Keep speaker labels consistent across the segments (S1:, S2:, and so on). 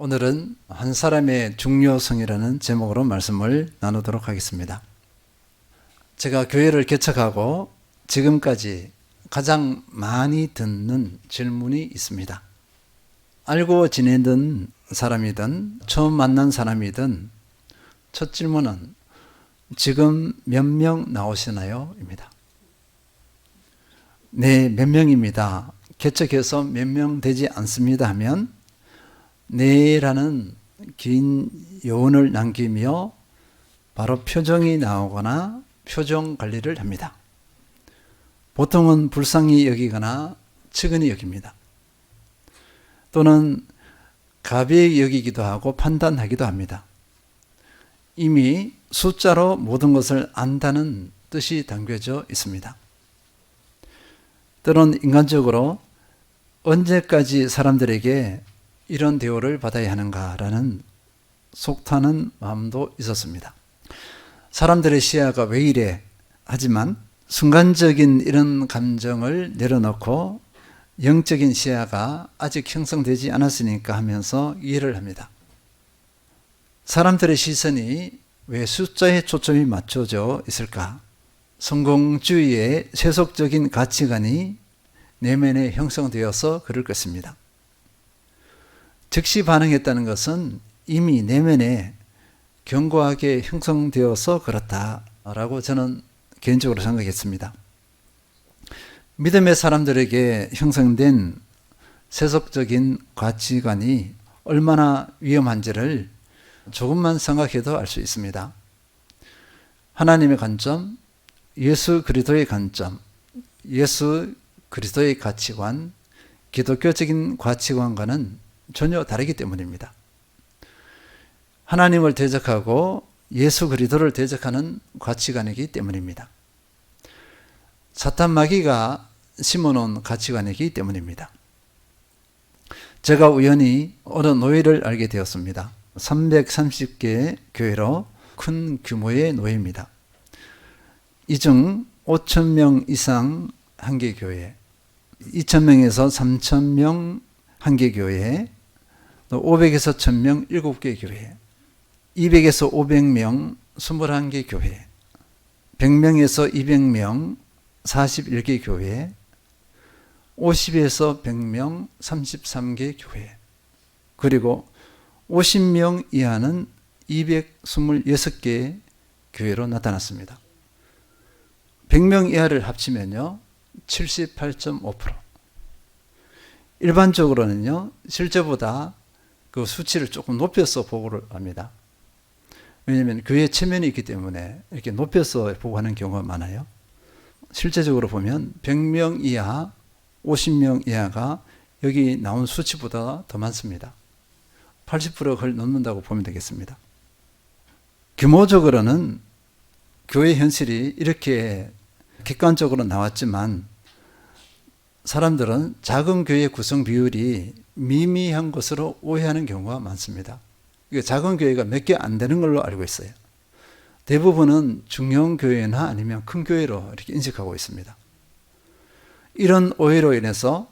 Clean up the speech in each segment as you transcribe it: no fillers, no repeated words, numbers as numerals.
S1: 오늘은 한 사람의 중요성이라는 제목으로 말씀을 나누도록 하겠습니다. 제가 교회를 개척하고 지금까지 가장 많이 듣는 질문이 있습니다. 알고 지내던 사람이든 처음 만난 사람이든 첫 질문은 지금 몇 명 나오시나요? 입니다. 네, 몇 명입니다. 개척해서 몇 명 되지 않습니다 하면 네라는 긴 요언을 남기며 바로 표정이 나오거나 표정 관리를 합니다. 보통은 불쌍히 여기거나 측은히 여깁니다. 또는 가벼이 여기기도 하고 판단하기도 합니다. 이미 숫자로 모든 것을 안다는 뜻이 담겨져 있습니다. 때론 인간적으로 언제까지 사람들에게 이런 대우를 받아야 하는가라는 속타는 마음도 있었습니다. 사람들의 시야가 왜 이래? 하지만 순간적인 이런 감정을 내려놓고 영적인 시야가 아직 형성되지 않았으니까 하면서 이해를 합니다. 사람들의 시선이 왜 숫자에 초점이 맞춰져 있을까? 성공주의의 세속적인 가치관이 내면에 형성되어서 그럴 것입니다. 즉시 반응했다는 것은 이미 내면에 견고하게 형성되어서 그렇다라고 저는 개인적으로 생각했습니다. 믿음의 사람들에게 형성된 세속적인 가치관이 얼마나 위험한지를 조금만 생각해도 알 수 있습니다. 하나님의 관점, 예수 그리스도의 관점, 예수 그리스도의 가치관, 기독교적인 가치관과는 전혀 다르기 때문입니다. 하나님을 대적하고 예수 그리스도를 대적하는 가치관이기 때문입니다. 사탄 마귀가 심어놓은 가치관이기 때문입니다. 제가 우연히 어느 노예를 알게 되었습니다. 330개의 교회로 큰 규모의 노예입니다. 이 중 5,000명 이상 한 개 교회, 2,000명에서 3,000명 한 개 교회, 500에서 1,000명 7개 교회, 200에서 500명 21개 교회, 100명에서 200명 41개 교회, 50에서 100명 33개 교회, 그리고 50명 이하는 226개 교회로 나타났습니다. 100명 이하를 합치면요 78.5%. 일반적으로는요 실제보다 그 수치를 조금 높여서 보고를 합니다. 왜냐하면 교회 체면이 있기 때문에 이렇게 높여서 보고하는 경우가 많아요. 실제적으로 보면 100명 이하, 50명 이하가 여기 나온 수치보다 더 많습니다. 80%가 넘는다고 보면 되겠습니다. 규모적으로는 교회 현실이 이렇게 객관적으로 나왔지만 사람들은 작은 교회 구성 비율이 미미한 것으로 오해하는 경우가 많습니다. 작은 교회가 몇 개 안 되는 걸로 알고 있어요. 대부분은 중형 교회나 아니면 큰 교회로 이렇게 인식하고 있습니다. 이런 오해로 인해서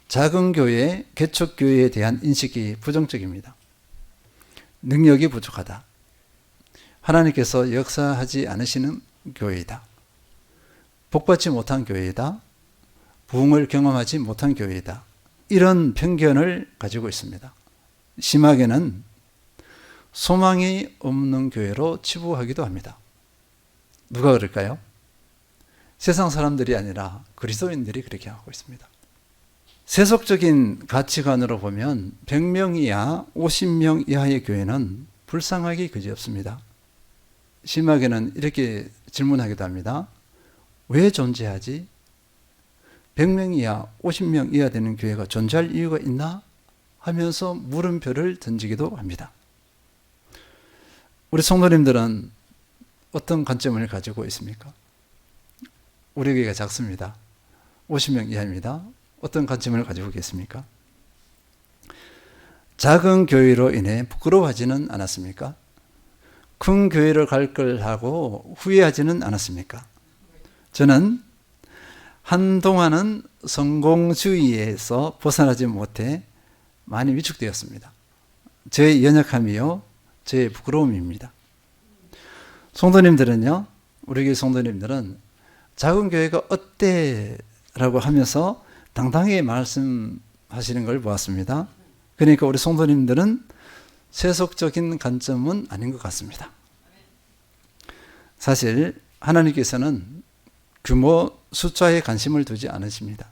S1: 작은 교회, 개척교회에 대한 인식이 부정적입니다. 능력이 부족하다. 하나님께서 역사하지 않으시는 교회이다. 복받지 못한 교회이다. 부흥을 경험하지 못한 교회이다. 이런 편견을 가지고 있습니다. 심하게는 소망이 없는 교회로 치부하기도 합니다. 누가 그럴까요? 세상 사람들이 아니라 그리스도인들이 그렇게 하고 있습니다. 세속적인 가치관으로 보면 100명 이하, 50명 이하의 교회는 불쌍하기 그지없습니다. 심하게는 이렇게 질문하기도 합니다. 왜 존재하지? 100명 이하, 50명 이하 되는 교회가 존재할 이유가 있나? 하면서 물음표를 던지기도 합니다. 우리 성도님들은 어떤 관점을 가지고 있습니까? 우리 교회가 작습니다. 50명 이하입니다. 어떤 관점을 가지고 계십니까? 작은 교회로 인해 부끄러워하지는 않았습니까? 큰 교회를 갈 걸 하고 후회하지는 않았습니까? 저는 한동안은 성공주의에서 벗어나지 못해 많이 위축되었습니다. 저의 연약함이요 저의 부끄러움입니다. 성도님들은요, 우리 교회 성도님들은 작은 교회가 어때? 라고 하면서 당당히 말씀하시는 걸 보았습니다. 그러니까 우리 성도님들은 세속적인 관점은 아닌 것 같습니다. 사실 하나님께서는 규모, 숫자에 관심을 두지 않으십니다.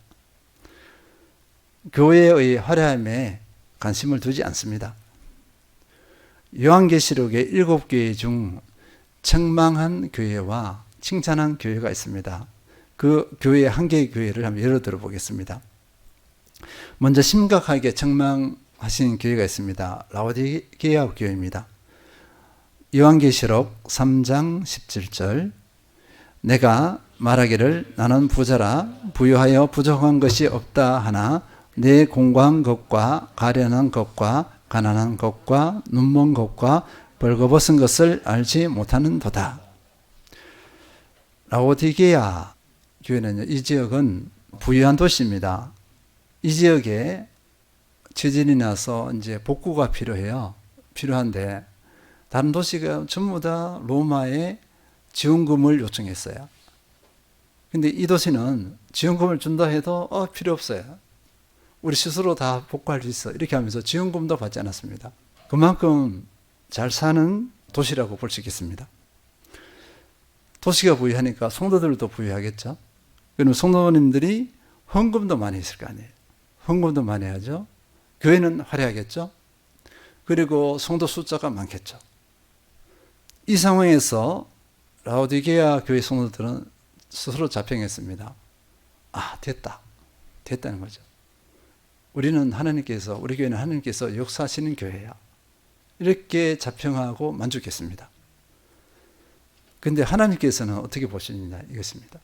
S1: 교회의 화려함에 관심을 두지 않습니다. 요한계시록의 7교회 중 책망한 교회와 칭찬한 교회가 있습니다. 그 교회의 한 개의 교회를 한번 예로 들어 보겠습니다. 먼저 심각하게 책망하신 교회가 있습니다. 라오디게아 교회입니다. 요한계시록 3장 17절, 내가 말하기를 나는 부자라 부유하여 부족한 것이 없다 하나 내 공고한 것과 가련한 것과 가난한 것과 눈먼 것과 벌거벗은 것을 알지 못하는도다. 라오디게아 교회는요, 이 지역은 부유한 도시입니다. 이 지역에 지진이 나서 이제 복구가 필요한데 다른 도시가 전부 다 로마에 지원금을 요청했어요. 근데 이 도시는 지원금을 준다 해도 필요 없어요. 우리 스스로 다 복구할 수 있어. 이렇게 하면서 지원금도 받지 않았습니다. 그만큼 잘 사는 도시라고 볼 수 있겠습니다. 도시가 부유하니까 성도들도 부유하겠죠. 그러면 성도님들이 헌금도 많이 있을 거 아니에요. 헌금도 많이 하죠. 교회는 화려하겠죠. 그리고 성도 숫자가 많겠죠. 이 상황에서 라오디게아 교회 성도들은 스스로 자평했습니다. 됐다는 거죠. 우리 교회는 하나님께서 역사하시는 교회야. 이렇게 자평하고 만족했습니다. 근데 하나님께서는 어떻게 보시느냐 이것입니다.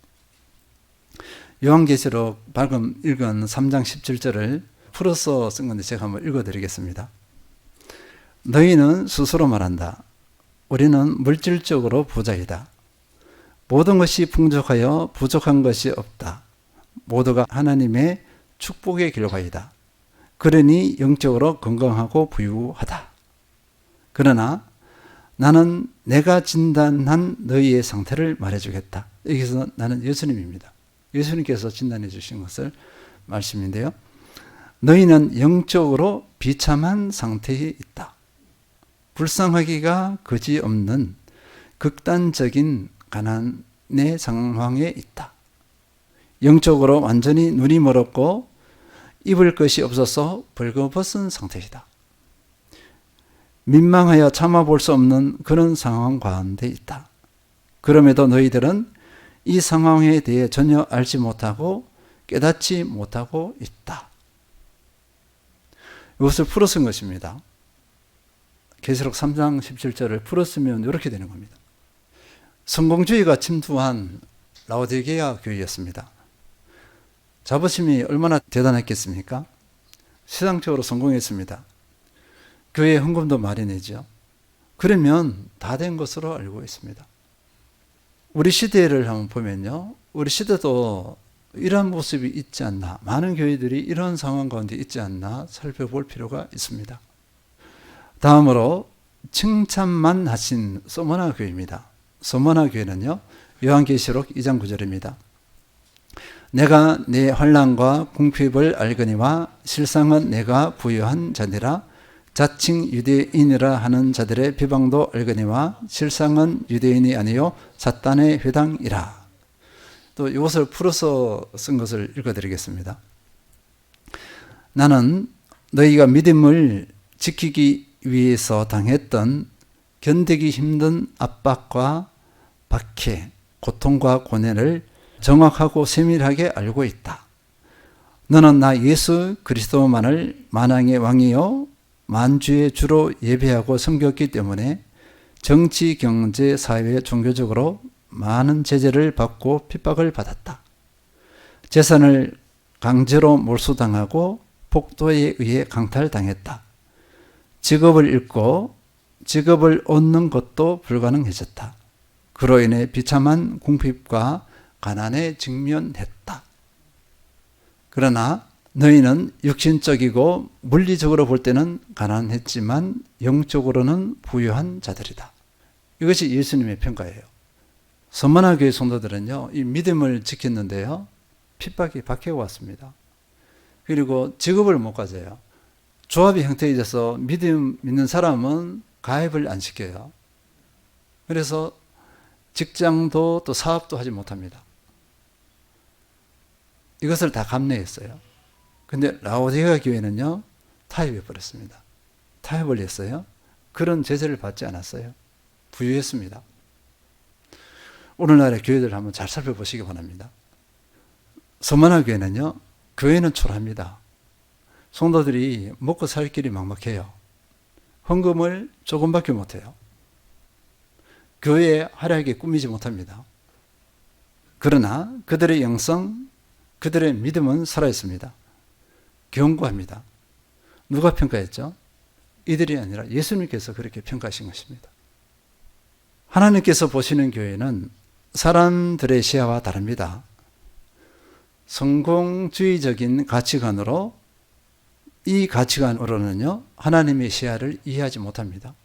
S1: 요한계시록 방금 읽은 3장 17절을 풀어서 쓴 건데 제가 한번 읽어드리겠습니다. 너희는 스스로 말한다. 우리는 물질적으로 부자이다. 모든 것이 풍족하여 부족한 것이 없다. 모두가 하나님의 축복의 결과이다. 그러니 영적으로 건강하고 부유하다. 그러나 나는 내가 진단한 너희의 상태를 말해주겠다. 여기서 나는 예수님입니다. 예수님께서 진단해 주신 것을 말씀인데요. 너희는 영적으로 비참한 상태에 있다. 불쌍하기가 그지없는 극단적인 가난의 상황에 있다. 영적으로 완전히 눈이 멀었고 입을 것이 없어서 벌거벗은 상태이다. 민망하여 참아볼 수 없는 그런 상황 가운데 있다. 그럼에도 너희들은 이 상황에 대해 전혀 알지 못하고 깨닫지 못하고 있다. 이것을 풀어 쓴 것입니다. 계시록 3장 17절을 풀었으면 이렇게 되는 겁니다. 성공주의가 침투한 라오디게아 교회였습니다. 자부심이 얼마나 대단했겠습니까? 세상적으로 성공했습니다. 교회에 헌금도 많이 내죠. 그러면 다 된 것으로 알고 있습니다. 우리 시대를 한번 보면요. 우리 시대도 이런 모습이 있지 않나, 많은 교회들이 이런 상황 가운데 있지 않나 살펴볼 필요가 있습니다. 다음으로 칭찬만 하신 서머나 교회입니다. 서머나 교회는요, 요한계시록 2장 9절입니다. 내가 내 환난과 궁핍을 알거니와 실상은 내가 부유한 자니라. 자칭 유대인이라 하는 자들의 비방도 알거니와 실상은 유대인이 아니요 사탄의 회당이라. 또 이것을 풀어서 쓴 것을 읽어드리겠습니다. 나는 너희가 믿음을 지키기 위해서 당했던 견디기 힘든 압박과 박해, 고통과 고뇌를 정확하고 세밀하게 알고 있다. 너는 나 예수 그리스도만을 만왕의 왕이요 만주의 주로 예배하고 섬겼기 때문에 정치, 경제, 사회, 종교적으로 많은 제재를 받고 핍박을 받았다. 재산을 강제로 몰수당하고 폭도에 의해 강탈당했다. 직업을 잃고 직업을 얻는 것도 불가능해졌다. 그로 인해 비참한 궁핍과 가난에 직면했다. 그러나 너희는 육신적이고 물리적으로 볼 때는 가난했지만 영적으로는 부유한 자들이다. 이것이 예수님의 평가예요. 서머나 교회 성도들은요, 이 믿음을 지켰는데요, 핍박이 박해가 왔습니다. 그리고 직업을 못 가져요. 조합이 형태해져서 믿는 사람은 가입을 안 시켜요. 그래서 직장도 또 사업도 하지 못합니다. 이것을 다 감내했어요. 근데 라오디게아 교회는요, 타협해 버렸습니다. 타협을 했어요. 그런 제재를 받지 않았어요. 부유했습니다. 오늘날의 교회들 한번 잘 살펴보시기 바랍니다. 서머나 교회는요, 교회는 초라합니다. 성도들이 먹고 살 길이 막막해요. 헌금을 조금밖에 못해요. 교회에 화려하게 꾸미지 못합니다. 그러나 그들의 영성, 그들의 믿음은 살아있습니다. 견고합니다. 누가 평가했죠? 이들이 아니라 예수님께서 그렇게 평가하신 것입니다. 하나님께서 보시는 교회는 사람들의 시야와 다릅니다. 성공주의적인 가치관으로, 이 가치관으로는요, 하나님의 시야를 이해하지 못합니다.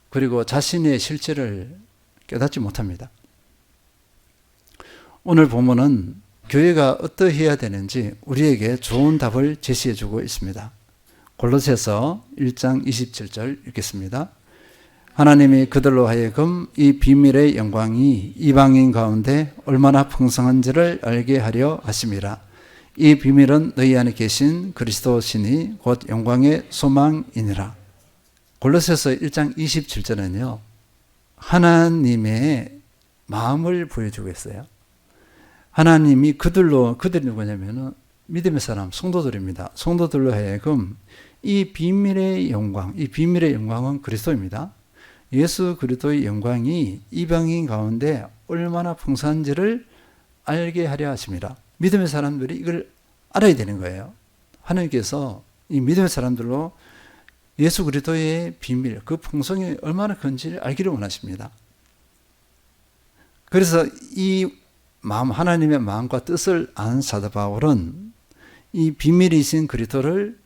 S1: 그리고 자신의 실체를 깨닫지 못합니다. 오늘 본문은 교회가 어떠해야 되는지 우리에게 좋은 답을 제시해 주고 있습니다. 골로새서 1장 27절 읽겠습니다. 하나님이 그들로 하여금 이 비밀의 영광이 이방인 가운데 얼마나 풍성한지를 알게 하려 하심이라. 이 비밀은 너희 안에 계신 그리스도시니 곧 영광의 소망이니라. 골로새서 1장 27절은요, 하나님의 마음을 보여주고 있어요. 하나님이 그들이 누구냐면은 믿음의 사람, 성도들입니다. 성도들로 하여금 이 비밀의 영광은 그리스도입니다. 예수 그리스도의 영광이 이방인 가운데 얼마나 풍성한지를 알게 하려 하십니다. 믿음의 사람들이 이걸 알아야 되는 거예요. 하나님께서 이 믿음의 사람들로 예수 그리스도의 비밀, 그 풍성이 얼마나 큰지를 알기를 원하십니다. 그래서 이 마음, 하나님의 마음과 뜻을 아는 사도 바울은 이 비밀이신 그리스도를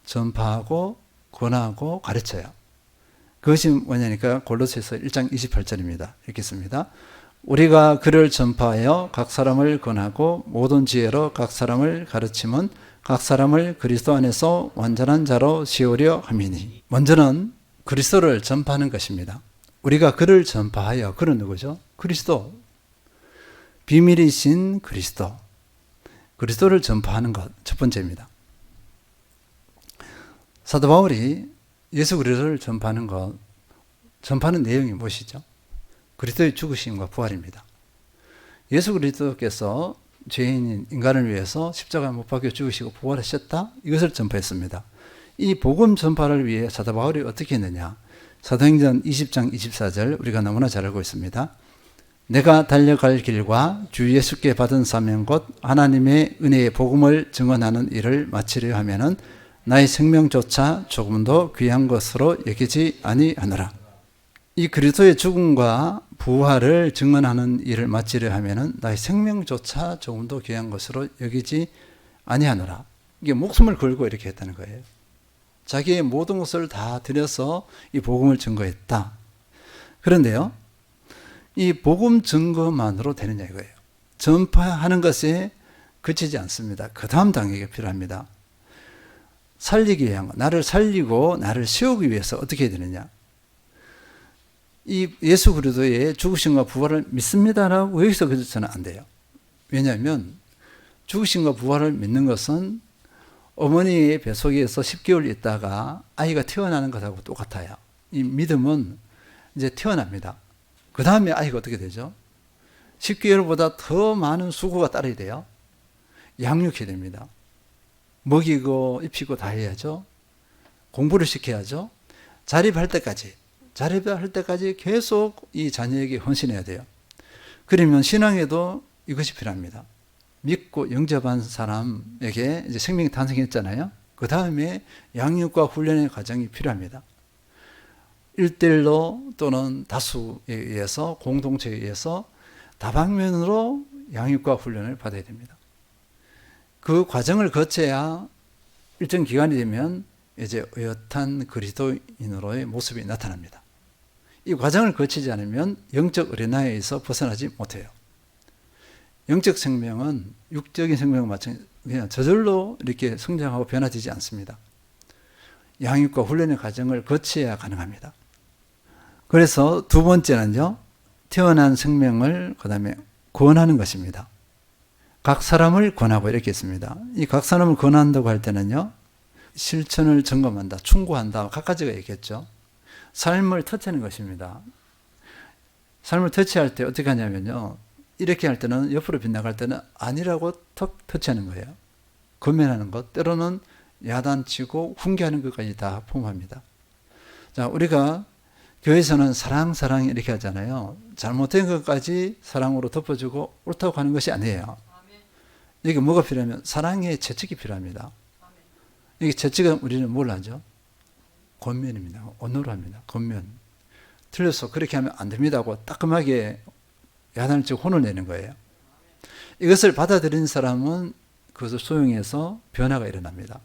S1: 전파하고 권하고 가르쳐요. 그것이 뭐냐니까 골로새서 1장 28절입니다. 읽겠습니다. 우리가 그를 전파하여 각 사람을 권하고 모든 지혜로 각 사람을 가르치면 각 사람을 그리스도 안에서 완전한 자로 세우려 함이니. 먼저는 그리스도를 전파하는 것입니다. 우리가 그를 전파하여, 그는 누구죠? 그리스도. 비밀이신 그리스도를 전파하는 것, 첫 번째입니다. 사도 바울이 예수 그리스도를 전파하는 내용이 무엇이죠? 그리스도의 죽으심과 부활입니다. 예수 그리스도께서 죄인인 인간을 위해서 십자가에 못 박혀 죽으시고 부활하셨다? 이것을 전파했습니다. 이 복음 전파를 위해 사도 바울이 어떻게 했느냐? 사도행전 20장 24절 우리가 너무나 잘 알고 있습니다. 내가 달려갈 길과 주 예수께 받은 사명 곧 하나님의 은혜의 복음을 증언하는 일을 마치려 하면은 나의 생명조차 조금도 귀한 것으로 여기지 아니하노라. 이 그리스도의 죽음과 부활을 증언하는 일을 마치려 하면은 나의 생명조차 조금도 귀한 것으로 여기지 아니하노라. 이게 목숨을 걸고 이렇게 했다는 거예요. 자기의 모든 것을 다 들여서 이 복음을 증거했다. 그런데요, 이 복음 증거만으로 되느냐 이거예요. 전파하는 것에 그치지 않습니다. 그 다음 단계가 필요합니다. 살리기 위한 것, 나를 살리고 나를 세우기 위해서 어떻게 해야 되느냐. 이 예수 그리스도의 죽으심과 부활을 믿습니다라고 여기서 그쳐서는 안 돼요. 왜냐하면 죽으심과 부활을 믿는 것은 어머니의 뱃속에서 10개월 있다가 아이가 태어나는 것하고 똑같아요. 이 믿음은 이제 태어납니다. 그 다음에 아이가 어떻게 되죠? 10개월보다 더 많은 수고가 따라야 돼요. 양육해야 됩니다. 먹이고 입히고 다 해야죠. 공부를 시켜야죠. 자립할 때까지 계속 이 자녀에게 헌신해야 돼요. 그러면 신앙에도 이것이 필요합니다. 믿고 영접한 사람에게 이제 생명이 탄생했잖아요. 그 다음에 양육과 훈련의 과정이 필요합니다. 1대1로 또는 다수에 의해서, 공동체에 의해서 다방면으로 양육과 훈련을 받아야 됩니다. 그 과정을 거쳐야 일정 기간이 되면 이제 의젓한 그리스도인으로의 모습이 나타납니다. 이 과정을 거치지 않으면 영적 어린아이에서 벗어나지 못해요. 영적 생명은 육적인 생명과 마찬가지 그냥 저절로 이렇게 성장하고 변화되지 않습니다. 양육과 훈련의 과정을 거쳐야 가능합니다. 그래서 두 번째는요, 태어난 생명을 그 다음에 권하는 것입니다. 각 사람을 권하고 이렇게 했습니다. 이 각 사람을 권한다고 할 때는요, 실천을 점검한다, 충고한다, 각가지가 있겠죠. 삶을 터치하는 것입니다. 삶을 터치할 때 어떻게 하냐면요, 이렇게 할 때는 옆으로 빗나갈 때는 아니라고 턱 터치하는 거예요. 권면하는 것, 때로는 야단치고 훈계하는 것까지 다 포함합니다. 자, 우리가 교회에서는 사랑 이렇게 하잖아요. 잘못된 것까지 사랑으로 덮어주고 옳다고 하는 것이 아니에요. 여기 뭐가 필요하면 사랑의 채찍이 필요합니다. 여기 채찍은 우리는 뭘 하죠? 권면입니다. 언어로 합니다. 권면. 틀려서 그렇게 하면 안 됩니다 하고 따끔하게 야단을 치고 혼을 내는 거예요. 이것을 받아들인 사람은 그것을 수용해서 변화가 일어납니다.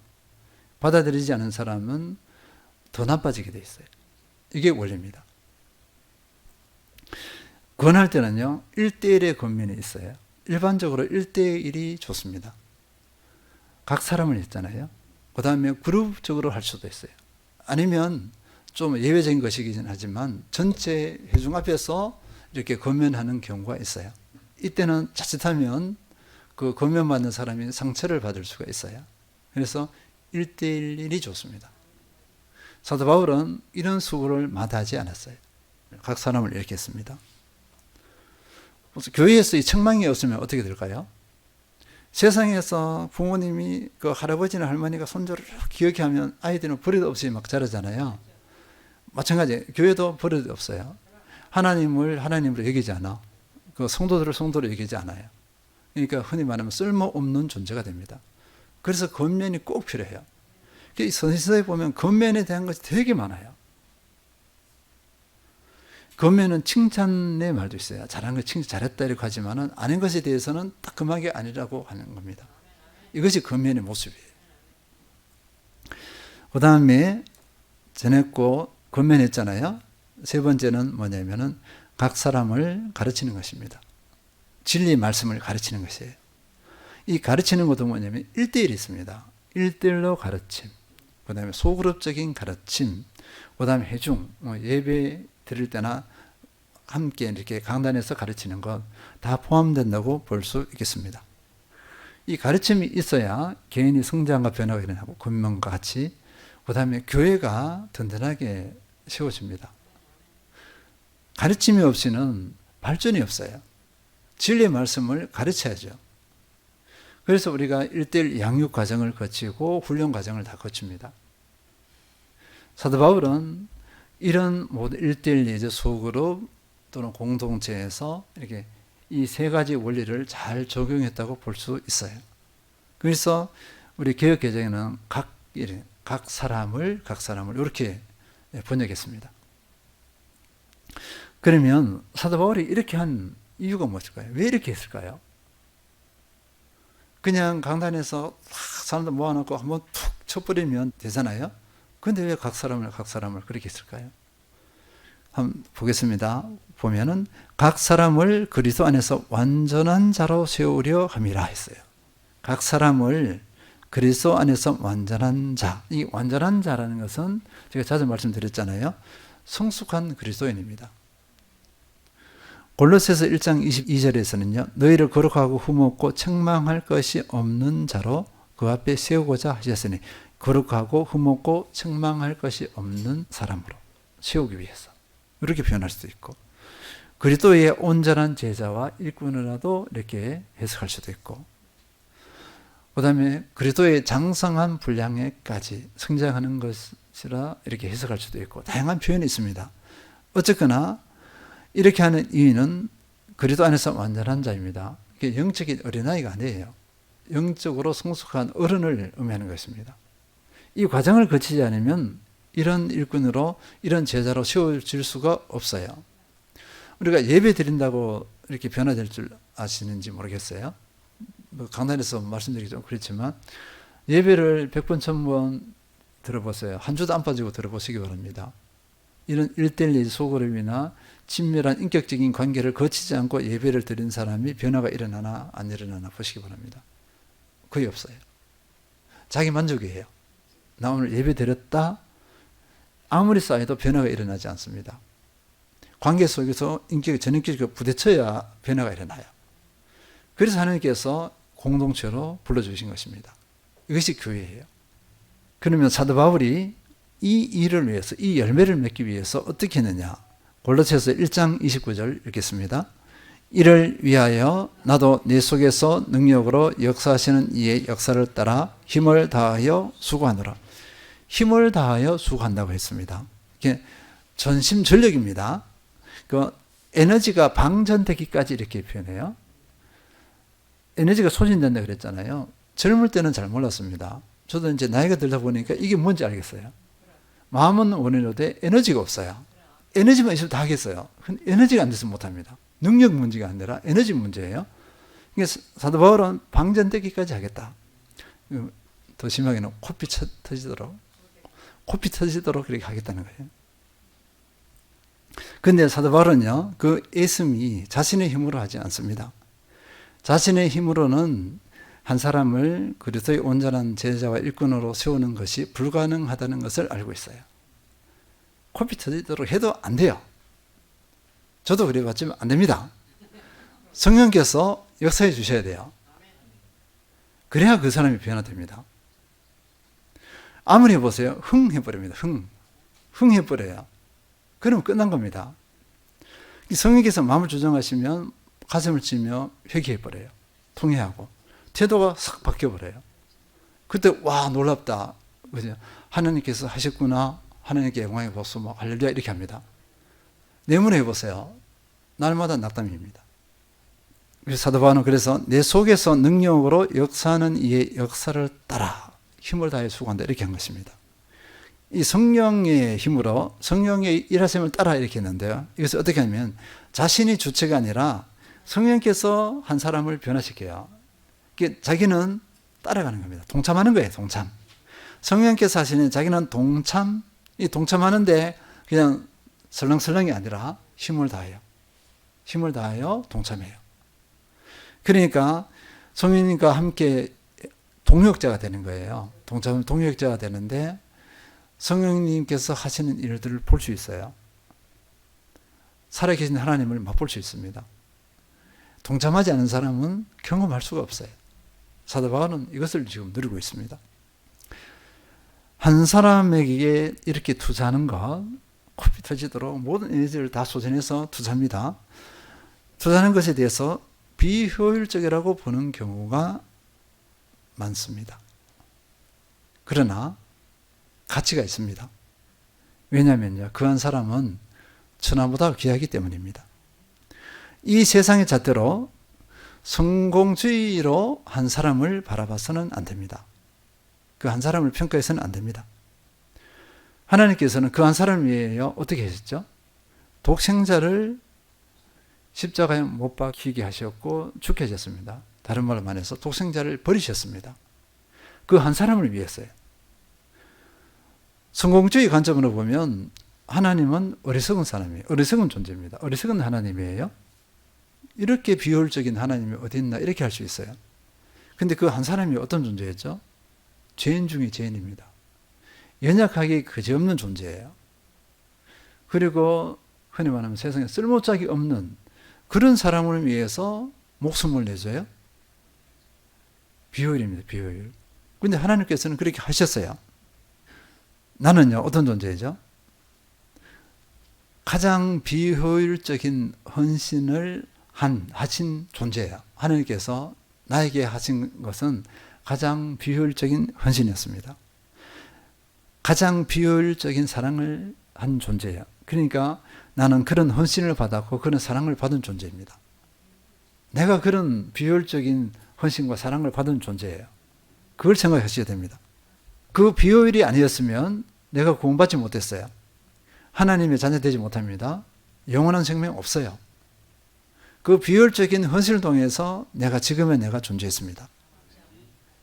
S1: 받아들이지 않은 사람은 더 나빠지게 돼 있어요. 이게 원리입니다. 권할 때는요, 1대1의 권면이 있어요. 일반적으로 1대1이 좋습니다. 각 사람을 했잖아요. 그 다음에 그룹적으로 할 수도 있어요. 아니면 좀 예외적인 것이긴 하지만 전체 회중 앞에서 이렇게 권면하는 경우가 있어요. 이때는 자칫하면 그 권면받는 사람이 상처를 받을 수가 있어요. 그래서 1대1이 좋습니다. 사도 바울은 이런 수고를 마다하지 않았어요. 각 사람을 이렇게 했습니다. 교회에서 이 책망이 없으면 어떻게 될까요? 세상에서 부모님이 그 할아버지나 할머니가 손주를 기억해 하면 아이들은 버릇 없이 막 자라잖아요. 마찬가지, 교회도 버릇 없어요. 하나님을 하나님으로 여기지 않아. 그 성도들을 성도로 여기지 않아요. 그러니까 흔히 말하면 쓸모없는 존재가 됩니다. 그래서 권면이 꼭 필요해요. 이 선지서에 보면 권면에 대한 것이 되게 많아요. 권면은 칭찬의 말도 있어요. 잘한 거 칭찬 잘했다 이렇게 하지만은 아닌 것에 대해서는 따끔하게 아니라고 하는 겁니다. 이것이 권면의 모습이에요. 그 다음에 전했고 권면했잖아요. 세 번째는 뭐냐면은 각 사람을 가르치는 것입니다. 진리 말씀을 가르치는 것이에요. 이 가르치는 것도 뭐냐면 1대1이 있습니다. 1대1로 가르침, 그 다음에 소그룹적인 가르침, 그 다음에 회중, 예배 드릴 때나 함께 이렇게 강단에서 가르치는 것 다 포함된다고 볼 수 있겠습니다. 이 가르침이 있어야 개인이 성장과 변화가 일어나고 권면과 같이, 그 다음에 교회가 든든하게 세워집니다. 가르침이 없이는 발전이 없어요. 진리의 말씀을 가르쳐야죠. 그래서 우리가 1대1 양육 과정을 거치고 훈련 과정을 다 거칩니다. 사도 바울은 이런 모든 1대1 예제 소그룹 또는 공동체에서 이렇게 이 세 가지 원리를 잘 적용했다고 볼 수 있어요. 그래서 우리 개역 개정에는 각 사람을 이렇게 번역했습니다. 그러면 사도 바울이 이렇게 한 이유가 무엇일까요? 왜 이렇게 했을까요? 그냥 강단에서 사람들 모아놓고 한번 툭 쳐버리면 되잖아요. 그런데 왜 각 사람을 그렇게 했을까요? 한번 보겠습니다. 보면은 각 사람을 그리스도 안에서 완전한 자로 세우려 함이라 했어요. 각 사람을 그리스도 안에서 완전한 자. 이 완전한 자라는 것은 제가 자주 말씀드렸잖아요. 성숙한 그리스도인입니다. 골로새서 1장 22절에서는요. 너희를 거룩하고 흠없고 책망할 것이 없는 자로 그 앞에 세우고자 하셨으니 거룩하고 흠없고 책망할 것이 없는 사람으로 세우기 위해서 이렇게 표현할 수도 있고 그리스도의 온전한 제자와 일꾼이라도 이렇게 해석할 수도 있고 그 다음에 그리스도의 장성한 분량에까지 성장하는 것이라 이렇게 해석할 수도 있고 다양한 표현이 있습니다. 어쨌거나 이렇게 하는 이유는 그리스도 안에서 완전한 자입니다. 이게 영적인 어린아이가 아니에요. 영적으로 성숙한 어른을 의미하는 것입니다. 이 과정을 거치지 않으면 이런 일꾼으로 이런 제자로 세워질 수가 없어요. 우리가 예배 드린다고 이렇게 변화될 줄 아시는지 모르겠어요. 뭐 강단에서 말씀드리기 좀 그렇지만 예배를 100번 1000번 들어보세요. 한 주도 안 빠지고 들어보시기 바랍니다. 이런 1:1 소그룹이나 친밀한 인격적인 관계를 거치지 않고 예배를 드린 사람이 변화가 일어나나 안 일어나나 보시기 바랍니다. 거의 없어요. 자기 만족이에요. 나 오늘 예배 드렸다. 아무리 쌓여도 변화가 일어나지 않습니다. 관계 속에서 인격이 전인격적으로 부딪혀야 변화가 일어나요. 그래서 하나님께서 공동체로 불러주신 것입니다. 이것이 교회예요. 그러면 사도 바울이 이 일을 위해서, 이 열매를 맺기 위해서 어떻게 했느냐. 골로새서 1장 29절 읽겠습니다. 이를 위하여 나도 내 속에서 능력으로 역사하시는 이의 역사를 따라 힘을 다하여 수고하노라. 힘을 다하여 수고한다고 했습니다. 이게 전심전력입니다. 그 에너지가 방전되기까지 이렇게 표현해요. 에너지가 소진된다 그랬잖아요. 젊을 때는 잘 몰랐습니다. 저도 이제 나이가 들다 보니까 이게 뭔지 알겠어요. 마음은 원해놓되 에너지가 없어요. 에너지만 있으면 다 하겠어요. 에너지가 안 돼서 못합니다. 능력 문제가 아니라 에너지 문제예요. 그러니까 사도 바울은 방전되기까지 하겠다. 더 심하게는 코피 터지도록 그렇게 하겠다는 거예요. 그런데 사도 바울은요, 그 애씀이 자신의 힘으로 하지 않습니다. 자신의 힘으로는 한 사람을 그리스도의 온전한 제자와 일꾼으로 세우는 것이 불가능하다는 것을 알고 있어요. 코피 터지도록 해도 안 돼요. 저도 그래봤지만 안 됩니다. 성령께서 역사해 주셔야 돼요. 그래야 그 사람이 변화됩니다. 아무리 해보세요. 흥 해버립니다. 흥 해버려요. 그러면 끝난 겁니다. 성령께서 마음을 조정하시면 가슴을 치며 회개해버려요. 통회하고. 태도가 싹 바뀌어버려요. 그때 와 놀랍다. 그죠? 하나님께서 하셨구나. 하나님께 영광의 박수 막 할렐루야 이렇게 합니다. 내문에 해보세요. 날마다 낙담입니다. 그래서 사도 바울은 그래서 내 속에서 능력으로 역사하는 이의 역사를 따라 힘을 다해 수고한다 이렇게 한 것입니다. 이 성령의 힘으로 성령의 일하심을 따라 이렇게 했는데요. 이것을 어떻게 하냐면 자신이 주체가 아니라 성령께서 한 사람을 변화시켜요. 자기는 따라가는 겁니다. 동참하는 거예요. 동참. 성령께서 하시는 자기는 동참. 이 동참하는데 그냥 설렁설렁이 아니라 힘을 다해요. 힘을 다하여 동참해요. 그러니까 성령님과 함께 동역자가 되는 거예요. 동역자가 되는데 성령님께서 하시는 일들을 볼 수 있어요. 살아계신 하나님을 맛볼 수 있습니다. 동참하지 않은 사람은 경험할 수가 없어요. 사도 바울은 이것을 지금 누리고 있습니다. 한 사람에게 이렇게 투자하는 것, 코피 터지도록 모든 에너지를 다 소진해서 투자합니다. 투자하는 것에 대해서 비효율적이라고 보는 경우가 많습니다. 그러나 가치가 있습니다. 왜냐하면요, 그 한 사람은 천하보다 귀하기 때문입니다. 이 세상의 잣대로 성공주의로 한 사람을 바라봐서는 안 됩니다. 그 한 사람을 평가해서는 안 됩니다. 하나님께서는 그 한 사람을 위하여 어떻게 하셨죠? 독생자를 십자가에 못 박히게 하셨고 죽게 하셨습니다. 다른 말로 말해서 독생자를 버리셨습니다. 그 한 사람을 위해서요. 성공주의 관점으로 보면 하나님은 어리석은 사람이에요. 어리석은 존재입니다. 어리석은 하나님이에요. 이렇게 비효율적인 하나님이 어디 있나 이렇게 할 수 있어요. 근데 그 한 사람이 어떤 존재였죠? 죄인 중에 죄인입니다. 연약하게 그지없는 존재예요. 그리고 흔히 말하면 세상에 쓸모짝이 없는 그런 사람을 위해서 목숨을 내줘요? 비효율입니다. 비효율. 근데 하나님께서는 그렇게 하셨어요. 나는요, 어떤 존재죠? 가장 비효율적인 헌신을 하신 존재예요. 하나님께서 나에게 하신 것은 가장 비효율적인 헌신이었습니다. 가장 비효율적인 사랑을 한 존재예요. 그러니까 나는 그런 헌신을 받았고 그런 사랑을 받은 존재입니다. 내가 그런 비효율적인 헌신과 사랑을 받은 존재예요. 그걸 생각하셔야 됩니다. 그 비효율이 아니었으면 내가 구원받지 못했어요. 하나님의 자녀 되지 못합니다. 영원한 생명 없어요. 그 비효율적인 헌신을 통해서 내가 지금의 내가 존재했습니다.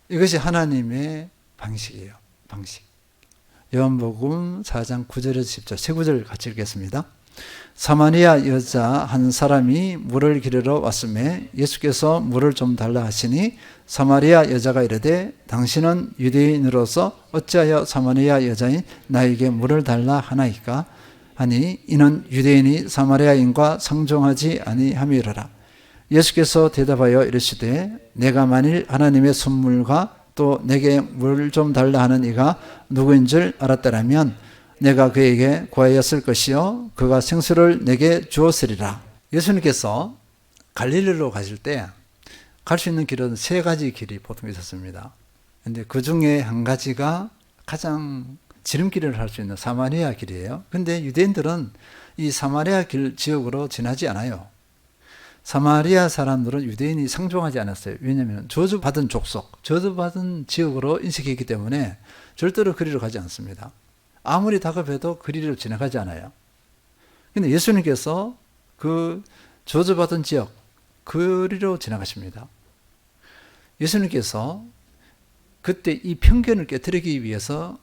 S1: 이것이 하나님의 방식이에요. 방식. 요한복음 4장 9절에서 10절 세 구절 같이 읽겠습니다. 사마리아 여자 한 사람이 물을 기르러 왔음에 예수께서 물을 좀 달라 하시니 사마리아 여자가 이르되 당신은 유대인으로서 어찌하여 사마리아 여자인 나에게 물을 달라 하나이까 하니 이는 유대인이 사마리아인과 상종하지 아니함이로라. 예수께서 대답하여 이르시되 내가 만일 하나님의 선물과 또 내게 물 좀 달라 하는 이가 누구인 줄 알았더라면 내가 그에게 구하였을 것이요 그가 생수를 내게 주었으리라. 예수님께서 갈릴리로 가실 때 갈 수 있는 길은 세 가지 길이 보통 있었습니다. 그런데 그 중에 한 가지가 가장 지름길을 할 수 있는 사마리아 길이에요. 그런데 유대인들은 이 사마리아 길 지역으로 지나지 않아요. 사마리아 사람들은 유대인이 상종하지 않았어요. 왜냐하면 저주받은 족속, 저주받은 지역으로 인식했기 때문에 절대로 그리로 가지 않습니다. 아무리 다급해도 그리로 지나가지 않아요. 그런데 예수님께서 그 저주받은 지역, 그리로 지나가십니다. 예수님께서 그때 이 편견을 깨뜨리기 위해서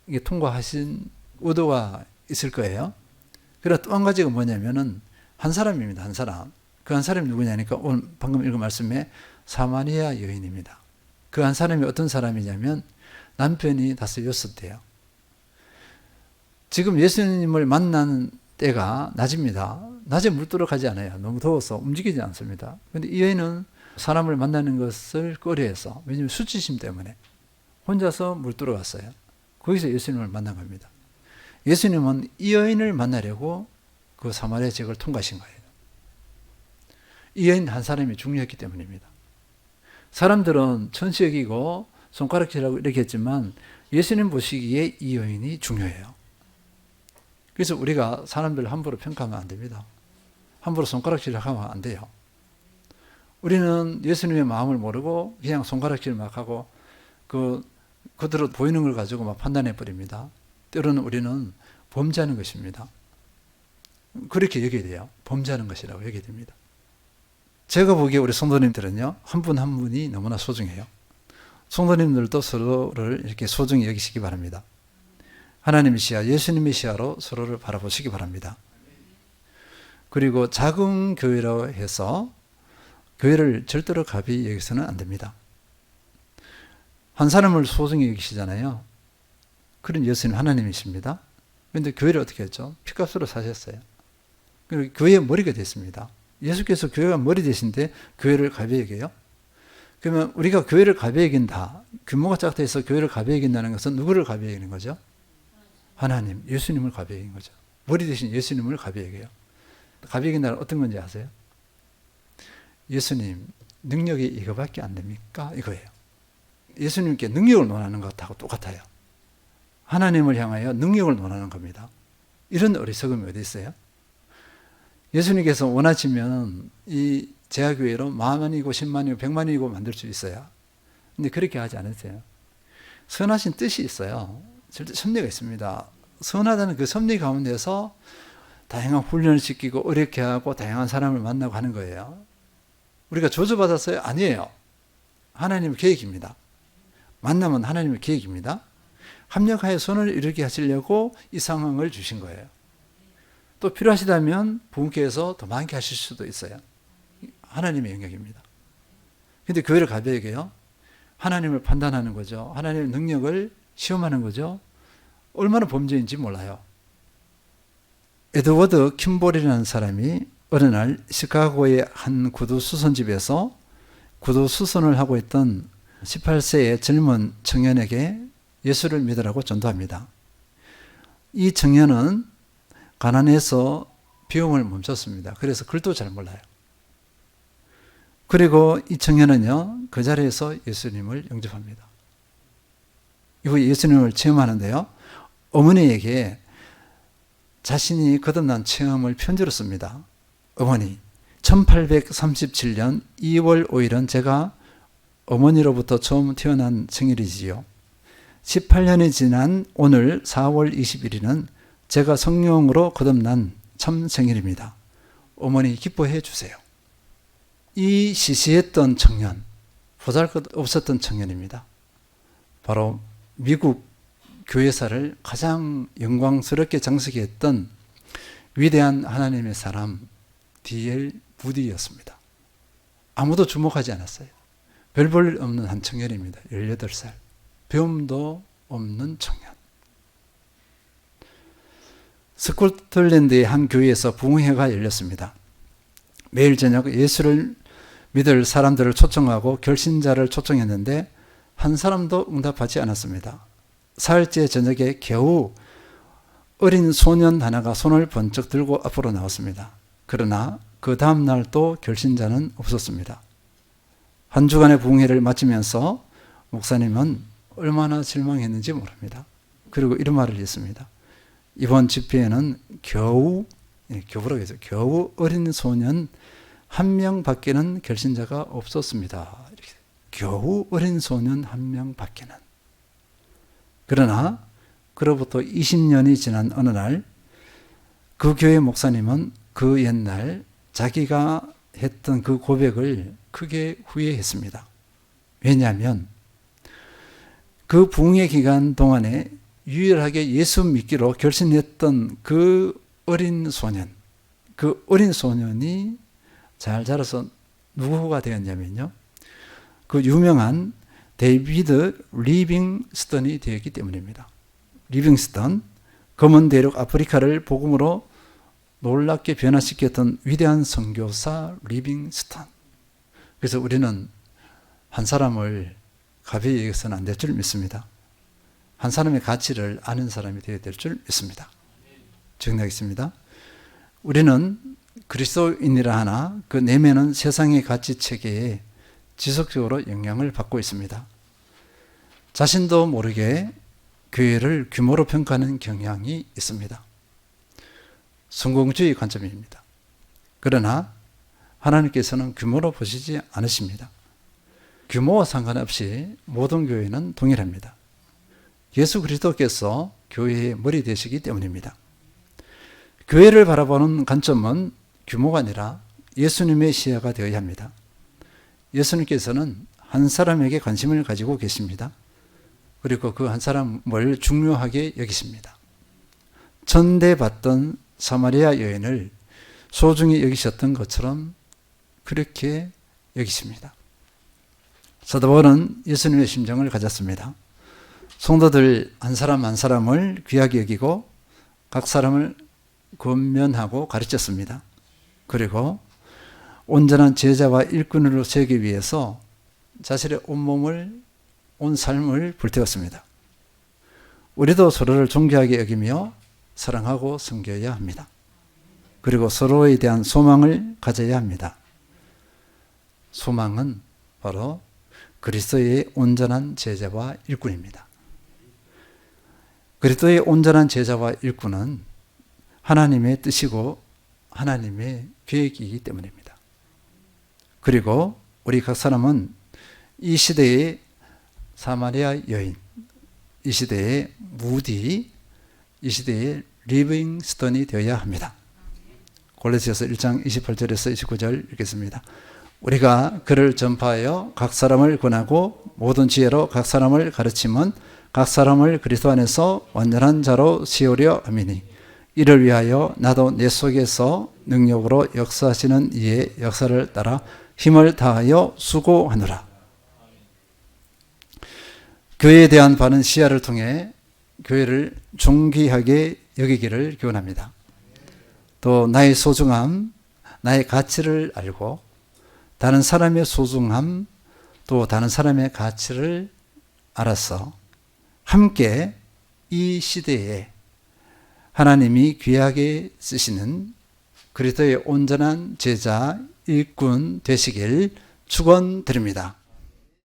S1: 이게 통과하신 의도가 있을 거예요. 그리고 또 한 가지가 뭐냐면은 한 사람입니다. 한 사람. 그 한 사람이 누구냐니까 오늘 방금 읽은 말씀에 사마리아 여인입니다. 그 한 사람이 어떤 사람이냐면 남편이 다스였을 때요. 지금 예수님을 만나는 때가 낮입니다. 낮에 물들어 가지 않아요. 너무 더워서 움직이지 않습니다. 그런데 이 여인은 사람을 만나는 것을 꺼려해서, 왜냐하면 수치심 때문에 혼자서 물들어 갔어요. 거기서 예수님을 만난 겁니다. 예수님은 이 여인을 만나려고 그 사마리아 지역을 통과하신 거예요. 이 여인 한 사람이 중요했기 때문입니다. 사람들은 천시 여기고 손가락질하고 이렇게 했지만 예수님 보시기에 이 여인이 중요해요. 그래서 우리가 사람들을 함부로 평가하면 안 됩니다. 함부로 손가락질하면 안 돼요. 우리는 예수님의 마음을 모르고 그냥 손가락질 막 하고 그대로 보이는 걸 가지고 막 판단해 버립니다. 때로는 우리는 범죄하는 것입니다. 그렇게 여겨야 돼요. 범죄하는 것이라고 여겨야 됩니다. 제가 보기에 우리 성도님들은요, 한 분 한 분이 너무나 소중해요. 성도님들도 서로를 이렇게 소중히 여기시기 바랍니다. 하나님의 시야, 예수님의 시야로 서로를 바라보시기 바랍니다. 그리고 작은 교회라고 해서 교회를 절대로 가벼이 여기서는 안 됩니다. 한 사람을 소중히 여기시잖아요. 그런 예수님 하나님이십니다. 그런데 교회를 어떻게 했죠? 피값으로 사셨어요. 그리고 교회의 머리가 됐습니다. 예수께서 교회가 머리 되신데 교회를 가벼이 여겨요? 그러면 우리가 교회를 가벼이 여긴다. 규모가 작다 해서 교회를 가벼이 여긴다는 것은 누구를 가벼이 여기는 거죠? 하나님, 예수님을 가벼이 여긴 거죠. 머리 대신 예수님을 가벼이 여겨요. 가벼이 여긴다는 어떤 건지 아세요? 예수님, 능력이 이거밖에 안 됩니까? 이거예요. 예수님께 능력을 논하는 것하고 똑같아요. 하나님을 향하여 능력을 논하는 겁니다. 이런 어리석음이 어디 있어요? 예수님께서 원하시면 이 제아교회로 10,000이고 100,000이고 100만이고 만들 수 있어요. 근데 그렇게 하지 않으세요. 선하신 뜻이 있어요. 절대 섭리가 있습니다. 선하다는 그 섭리 가운데서 다양한 훈련을 시키고 어렵게 하고 다양한 사람을 만나고 하는 거예요. 우리가 저주받았어요? 아니에요. 하나님의 계획입니다. 만나면 하나님의 계획입니다. 합력하여 선을 이루게 하시려고 이 상황을 주신 거예요. 또 필요하시다면 부모께서 더 많게 하실 수도 있어요. 하나님의 영역입니다. 그런데 교회를 가벼이 여겨요. 하나님을 판단하는 거죠. 하나님의 능력을 시험하는 거죠. 얼마나 범죄인지 몰라요. 에드워드 킴볼이라는 사람이 어느 날 시카고의 한 구두 수선집에서 구두 수선을 하고 있던 18세의 젊은 청년에게 예수를 믿으라고 전도합니다. 이 청년은 가난해서 비용을 멈췄습니다. 그래서 글도 잘 몰라요. 그리고 이 청년은요, 그 자리에서 예수님을 영접합니다. 이후 예수님을 체험하는데요, 어머니에게 자신이 거듭난 체험을 편지로 씁니다. 어머니, 1837년 2월 5일은 제가 어머니로부터 처음 태어난 생일이지요. 18년이 지난 오늘 4월 21일은 제가 성령으로 거듭난 참 생일입니다. 어머니 기뻐해 주세요. 이 시시했던 청년, 보잘것없었던 청년입니다. 바로 미국 교회사를 가장 영광스럽게 장식했던 위대한 하나님의 사람 D.L. 무디였습니다. 아무도 주목하지 않았어요. 별 볼 일 없는 한 청년입니다. 18살. 배움도 없는 청년. 스코틀랜드의 한 교회에서 부흥회가 열렸습니다. 매일 저녁 예수를 믿을 사람들을 초청하고 결신자를 초청했는데 한 사람도 응답하지 않았습니다. 사흘째 저녁에 겨우 어린 소년 하나가 손을 번쩍 들고 앞으로 나왔습니다. 그러나 그 다음 날 또 결신자는 없었습니다. 한 주간의 부흥회를 마치면서 목사님은 얼마나 실망했는지 모릅니다. 그리고 이런 말을 했습니다. 이번 집회에는 겨우 어린 소년 한 명밖에는 결신자가 없었습니다. 이렇게. 겨우 어린 소년 한 명밖에는. 그러나 그로부터 20년이 지난 어느 날 그 교회 목사님은 그 옛날 자기가 했던 그 고백을 크게 후회했습니다. 왜냐하면 그 부흥회 기간 동안에 유일하게 예수 믿기로 결심했던 그 어린 소년이 잘 자라서 누구가 되었냐면요. 그 유명한 데이비드 리빙스턴이 되었기 때문입니다. 리빙스턴, 검은 대륙 아프리카를 복음으로 놀랍게 변화시켰던 위대한 선교사 리빙스턴. 그래서 우리는 한 사람을 가벼이 여겨서는 안 될 줄 믿습니다. 한 사람의 가치를 아는 사람이 되어야 될 줄 믿습니다. 정리하겠습니다. 우리는 그리스도인이라 하나 그 내면은 세상의 가치 체계에 지속적으로 영향을 받고 있습니다. 자신도 모르게 교회를 규모로 평가하는 경향이 있습니다. 성공주의 관점입니다. 그러나 하나님께서는 규모로 보시지 않으십니다. 규모와 상관없이 모든 교회는 동일합니다. 예수 그리스도께서 교회의 머리 되시기 때문입니다. 교회를 바라보는 관점은 규모가 아니라 예수님의 시야가 되어야 합니다. 예수님께서는 한 사람에게 관심을 가지고 계십니다. 그리고 그 한 사람을 중요하게 여기십니다. 천대받던 사마리아 여인을 소중히 여기셨던 것처럼 그렇게 여기십니다. 사도 바울은 예수님의 심정을 가졌습니다. 성도들 한 사람 한 사람을 귀하게 여기고 각 사람을 권면하고 가르쳤습니다. 그리고 온전한 제자와 일꾼으로 세우기 위해서 자신의 온몸을 온 삶을 불태웠습니다. 우리도 서로를 존귀하게 여기며 사랑하고 섬겨야 합니다. 그리고 서로에 대한 소망을 가져야 합니다. 소망은 바로 그리스도의 온전한 제자와 일꾼입니다. 그리스도의 온전한 제자와 일꾼은 하나님의 뜻이고 하나님의 계획이기 때문입니다. 그리고 우리 각 사람은 이 시대의 사마리아 여인, 이 시대의 무디, 이 시대의 리빙스턴이 되어야 합니다. 골로새서 1장 28절에서 29절 읽겠습니다. 우리가 그를 전파하여 각 사람을 권하고 모든 지혜로 각 사람을 가르치면 각 사람을 그리스도 안에서 완전한 자로 세우려 함이니 이를 위하여 나도 내 속에서 능력으로 역사하시는 이의 역사를 따라 힘을 다하여 수고하노라. 교회에 대한 바른 시야를 통해 교회를 존귀하게 여기기를 기원합니다. 또 나의 소중함, 나의 가치를 알고 다른 사람의 소중함, 또 다른 사람의 가치를 알아서 함께 이 시대에 하나님이 귀하게 쓰시는 그리스도의 온전한 제자 일꾼 되시길 축원드립니다.